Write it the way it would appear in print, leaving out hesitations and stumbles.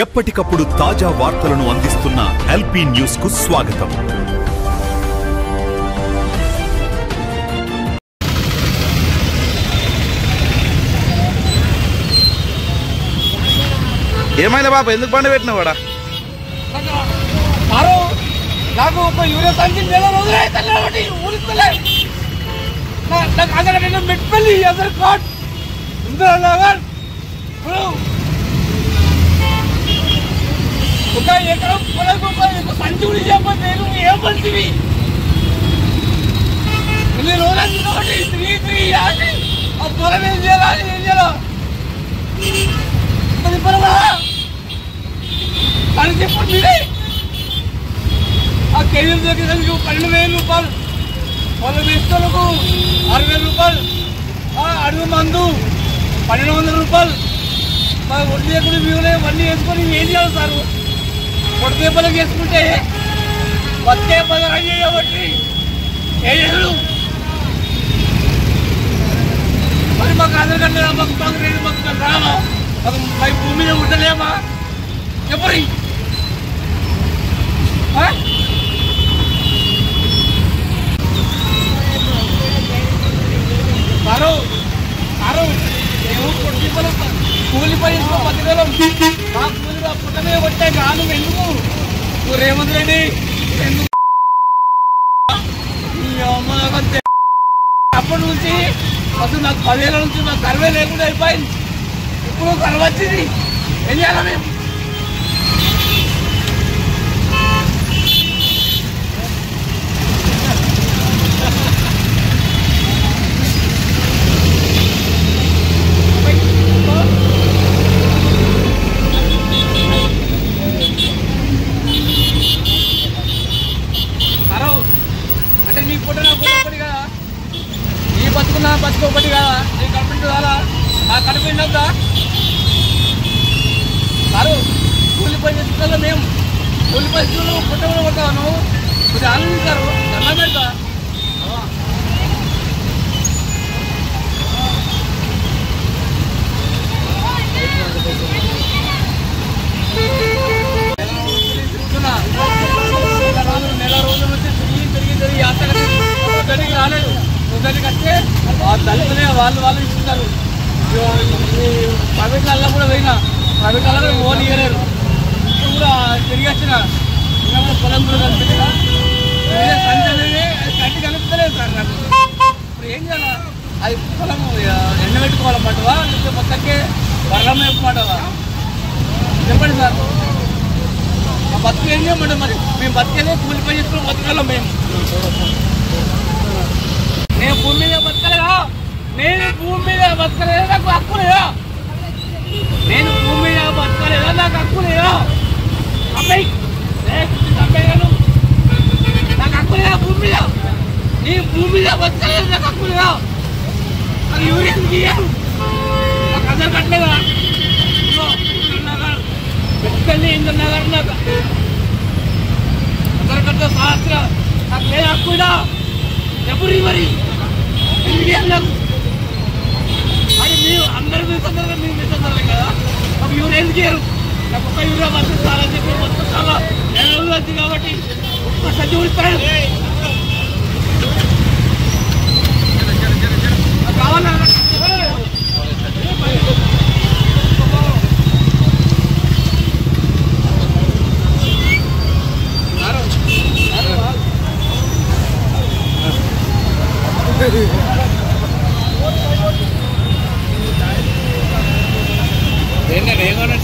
ఎప్పటికప్పుడు తాజా వార్తలను అందిస్తున్న ఎల్పీ న్యూస్ కు స్వాగతం. ఏమైంది బాబు, ఎందుకు బండి పెట్టినవాడా? నాకు ఒక యూరియా సంచి నెల రోజులు అయితే ఊరుకోలే. నాకు అందరికంటే మెట్పల్లి అందరు కాట్ ఇంద్రనగర్ ఒక ఎకరం పొలకు ఒక సంచి కూడా చెప్పండి. నేను ఏం మంచివి ఇన్ని రోజులు ఒకటి తిరిగి ఆగి ఆ పొలం ఏం చేయాలి, ఏం చేయాలి అని చెప్పండి. మీరే ఆ కేజీలు దగ్గరకు 12,000 రూపాయలు, పొలం వేసుకోలకు 6,000 రూపాయలు, అడుగు మందు 1,200 రూపాయలు, వడ్డీ ఎక్కడ మిగిలే వడ్డీ వేసుకొని ఏం చేయాలి సార్? పొడితే పనులు చేసుకుంటే బతికే పనులు అయ్యేయబట్టి ఏం చేయడు. మరి మాకు ఆధార్ కార్డు మాకు రావా? మాకు భూమి మీద ఉండలేమా? చెప్పరి సారు సారు మేము కొట్టి పని కూలి పని బతికలం. మా కూలిగా పుట్టమే కొట్టే గాను ఎందుకు రేవంత్ రెడ్డి ఎందుకు? అప్పటి నుంచి అసలు నాకు 10 ఏళ్ళ నుంచి నాకు సర్వే లేకుండా అయిపోయింది. ఇప్పుడు సర్వే వచ్చింది, ఏం చేయాలి మేము? అంటే నీ పుట్టిన ఒకటి కదా, నీ బతుకున్న బతుకు ఒకటి కదా, నీ కడుపు కాదా? ఆ కడుపు ఉండవుదా సారు? కూలి పరిస్థితుల్లో మేము కూలి పరిస్థితుల్లో పుట్టకుండా కొడతావు నువ్వు. ఇది ఆనందించారు దండం పెడతా. నెల రోజుల నుంచి తిరిగి అతనికి రాలేదు. ఉదరికి వస్తే దళితులే వాళ్ళు ఇస్తున్నారు. ప్రైవేట్లలో కూడా పోయినా, ప్రైవేట్లలో ఓన్ ఇవ్వలేరు. ఇప్పుడు కూడా తిరిగి వచ్చిన ఇంకా పొలం కూడా కనిపించిన సంచి అనేది గట్టి కనిపించలేదు సార్ నాకు. ఇప్పుడు ఏం చేయాలి? అది పొలం ఎండబెట్టుకోవాలన్నమాటవా, లేకపోతే మొత్తకే వరలం వేసుకోమంటావా? చెప్పండి సార్. మా బతుకు ఏం చేయమంటారు? మరి మేము బతికేదే కూలి పని చేసుకుని బతకాలం. నేను భూమి మీద బతకలేదా? నేను భూమి మీద బతకలేదా? నాకు హక్కు లేదా? నేను భూమి మీద బతకలేదా? నాకు హక్కు లేదా? అమ్మాయి నాకు హక్కు లేదా భూమి మీద? నీ భూమి మీద బతకలేదు, నాకు హక్కు లేదా? నాకు యూరియా ఇయ్యారు, నాకు ఆధార్ కట్టలేదా? పెట్టుకెళ్ళి ఇంద్రనగర్ నాకు ఆధార్ కట్ట సహస్ర నాకు లేదు హక్కు లేదా? ఎప్పుడు మరి నాకు అది మీరు అందరూ మీ తొందరగా మీరు మీ తొందరగా కదా. మాకు యూరియా ఎందుకు చేయరు? నాకు ఒక్క యూరియా బతుకుతారని చెప్పి మొత్తం చాలా నెలలు వచ్చింది కాబట్టి ఒక్క సజ్జ ఊడిస్తాడు కావాలా? ఏంటంటే ఏమన్నా